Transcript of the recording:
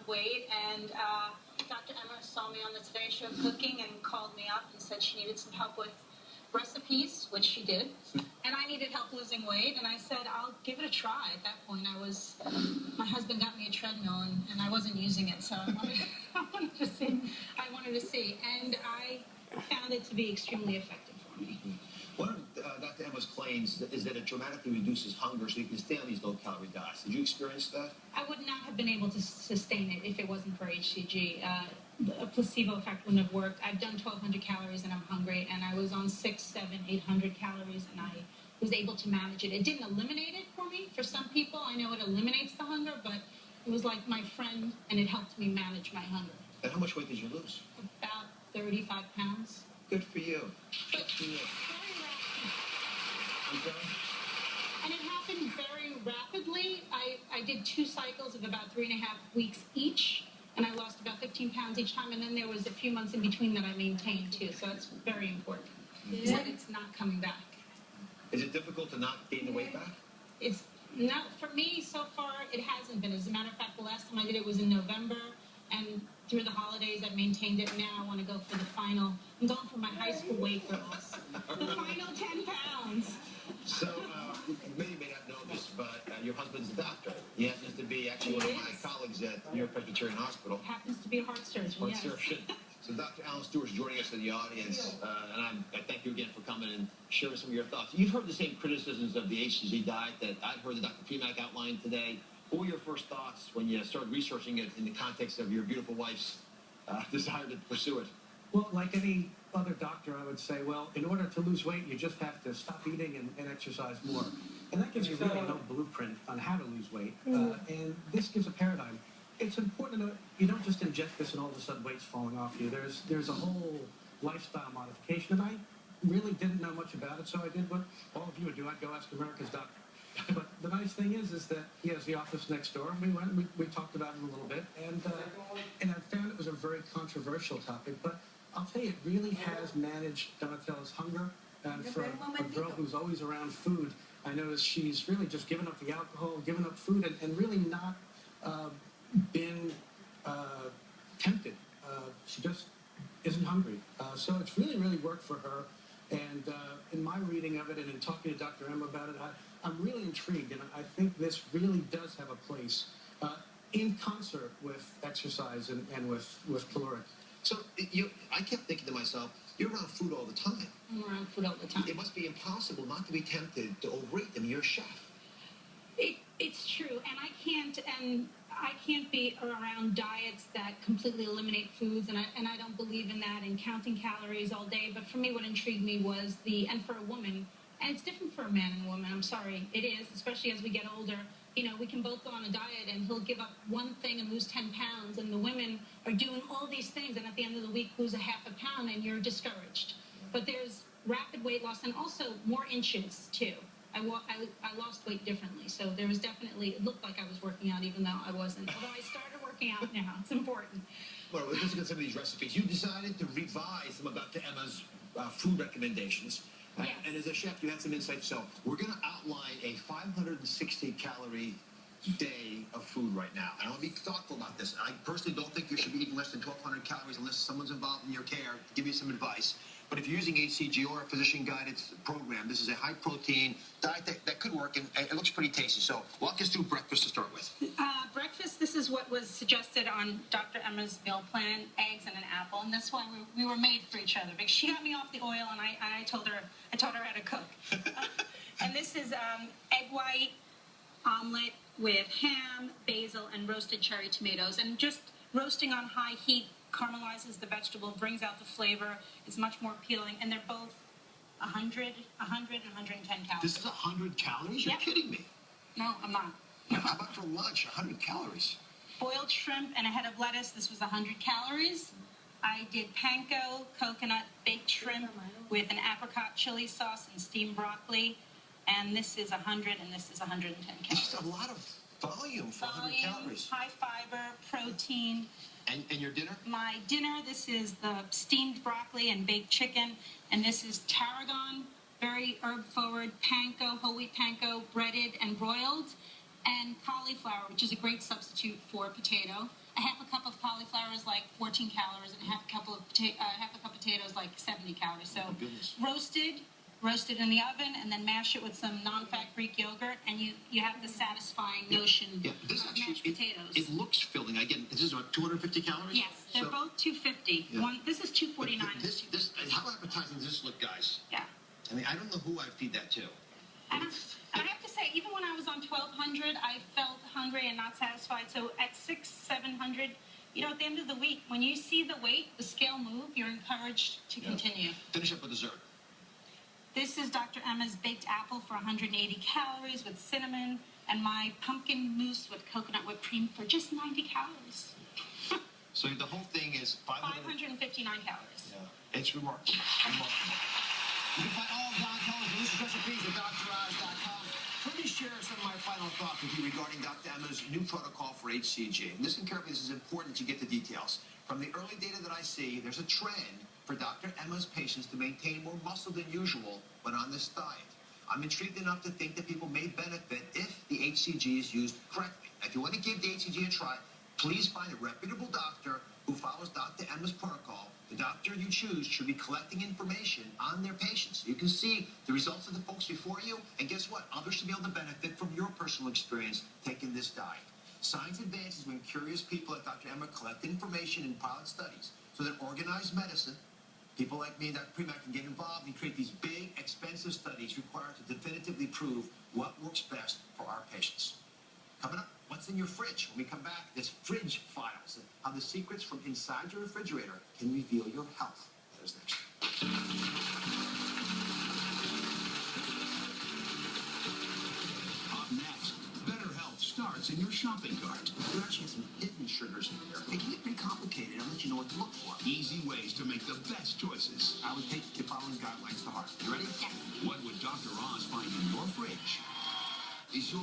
up weight, and Dr. Emma saw me on the Today Show cooking and called me up and said she needed some help with recipes, which she did, and I needed help losing weight, and I said, I'll give it a try. At that point, my husband got me a treadmill, and I wasn't using it, so I wanted to see, and I found it to be extremely effective for me. One of Dr. Emma's claims is that it dramatically reduces hunger so you can stay on these low-calorie diets. Did you experience that? I would not have been able to sustain it if it wasn't for HCG. A placebo effect wouldn't have worked. I've done 1,200 calories and I'm hungry, and I was on 600, 700, 800 calories, and I was able to manage it. It didn't eliminate it for me. For some people, I know it eliminates the hunger, but it was like my friend, and it helped me manage my hunger. And how much weight did you lose? About 35 pounds. Good for you. But very rapid. I'm sorry? And it happened very rapidly. I did 2 cycles of about 3.5 weeks each, and I lost about 15 pounds each time, and then there was a few months in between that I maintained too, so it's very important. Yeah. That it's not coming back. Is it difficult to not gain the weight back? It's not, for me so far, it hasn't been. As a matter of fact, the last time I did it was in November, and through the holidays I've maintained it. Now I want to go for the final. I'm going for my high school weight girls. The final 10 pounds. So, many may not know this, but your husband's a doctor. He happens to be actually one of my colleagues at New York Presbyterian Hospital. Happens to be a heart surgeon, Heart surgeon. So Dr. Alan Stewart's joining us in the audience, and I thank you again for coming and sharing some of your thoughts. You've heard the same criticisms of the HCG diet that I've heard that Dr. Premack outlined today. What were your first thoughts when you started researching it in the context of your beautiful wife's desire to pursue it? Well, like any other doctor, I would say, well, in order to lose weight, you just have to stop eating and exercise more. And that gives you really no blueprint on how to lose weight. And this gives a paradigm. It's important to know you don't just inject this and all of a sudden weight's falling off you. There's a whole lifestyle modification, and I really didn't know much about it, so I did what all of you would do. I'd go ask America's doctor. But the nice thing is that he has the office next door, and we went and we talked about it a little bit, and I found it was a very controversial topic, but I'll tell you, it really has managed Donatella's hunger, and for a girl who's always around food, I noticed she's really just given up the alcohol, given up food, and really not been tempted. She just isn't hungry. So it's really, really worked for her. And in my reading of it and in talking to Dr. Emma about it, I'm really intrigued. And I think this really does have a place in concert with exercise and with caloric. So I kept thinking to myself, you're around food all the time. I'm around food all the time. It must be impossible not to be tempted to overeat. I mean, you're a chef. It's true, and I can't be around diets that completely eliminate foods, and I don't believe in that and counting calories all day. But for me, what intrigued me was and for a woman, and it's different for a man and a woman. I'm sorry, it is, especially as we get older. You know, we can both go on a diet, and he'll give up one thing and lose 10 pounds, and the women are doing all these things, and at the end of the week lose a half a pound, and you're discouraged. But there's rapid weight loss, and also more inches too. I lost weight differently, so there was definitely, it looked like I was working out even though I wasn't. Although I started working out now, it's important. Well, let's look at some of these recipes. You decided to revise some of Dr. Emma's food recommendations. Yes. And as a chef, you had some insights. So we're going to outline a 560-calorie day of food right now. And I want to be thoughtful about this. I personally don't think you should be eating less than 1,200 calories unless someone's involved in your care. Give you some advice. But if you're using HCG or a physician-guided program, this is a high-protein diet that could work, and it looks pretty tasty. So walk us through breakfast to start with. Breakfast, this is what was suggested on Dr. Emma's meal plan, eggs and an apple. And that's why we were made for each other. Because she got me off the oil, and I taught her how to cook. And this is egg white omelet with ham, basil, and roasted cherry tomatoes. And just roasting on high heat caramelizes the vegetable, brings out the flavor. It's much more appealing, and they're both 100, and 110 calories. This is 100 calories? You're kidding me. No, I'm not. How about for lunch, 100 calories? Boiled shrimp and a head of lettuce. This was 100 calories. I did panko, coconut, baked shrimp with an apricot chili sauce and steamed broccoli. And this is 100, and this is 110 calories. It's just a lot of volume for 100 calories. High fiber, protein. And your dinner? My dinner, this is the steamed broccoli and baked chicken. And this is tarragon, very herb-forward, panko, whole wheat panko, breaded and broiled. And cauliflower, which is a great substitute for potato. a half a cup of cauliflower is like 14 calories, and half a cup of potatoes like 70 calories. So Oh, goodness. roasted in the oven, and then mash it with some non-fat Greek yogurt, and you have the satisfying notion This of actually, mashed potatoes. it looks filling. Again, this is about 250 calories? Yes, they're So- both 250. Yeah. This is 249. This, how appetizing does this look, guys? Yeah. I mean, I don't know who I'd feed that to. And I have to say, even when I was on 1,200, I felt hungry and not satisfied. So at 700, at the end of the week, when you see the weight, the scale move, you're encouraged to continue. Finish up with dessert. This is Dr. Emma's baked apple for 180 calories with cinnamon, and my pumpkin mousse with coconut whipped cream for just 90 calories. So the whole thing is 559 calories. Yeah. It's remarkable. Remarkable. You can find all of Don Cullen's delicious recipes at DrOz.com. Let me share some of my final thoughts with you regarding Dr. Emma's new protocol for HCG. And listen carefully, this is important to get the details. From the early data that I see, there's a trend for Dr. Emma's patients to maintain more muscle than usual when on this diet. I'm intrigued enough to think that people may benefit if the HCG is used correctly. If you want to give the HCG a try, please find a reputable doctor who follows Dr. Emma's protocol. The doctor you choose should be collecting information on their patients. You can see the results of the folks before you, and guess what? Others should be able to benefit from your personal experience taking this diet. Science advances when curious people like Dr. Emma collect information in pilot studies so that organized medicine, people like me and Dr. Premack, can get involved and create these big, expensive studies required to definitively prove what works best for our patients. Coming up, what's in your fridge? When we come back, this Fridge Files, how the secrets from inside your refrigerator can reveal your health. That is next. Up next, better health starts in your shopping cart. There actually some hidden sugars in there. It can get pretty complicated. I'll let you know what to look for. Easy ways to make the best choices. I would take the following guidelines to heart. You ready? Yes. What would Dr. Oz find in your fridge? Is your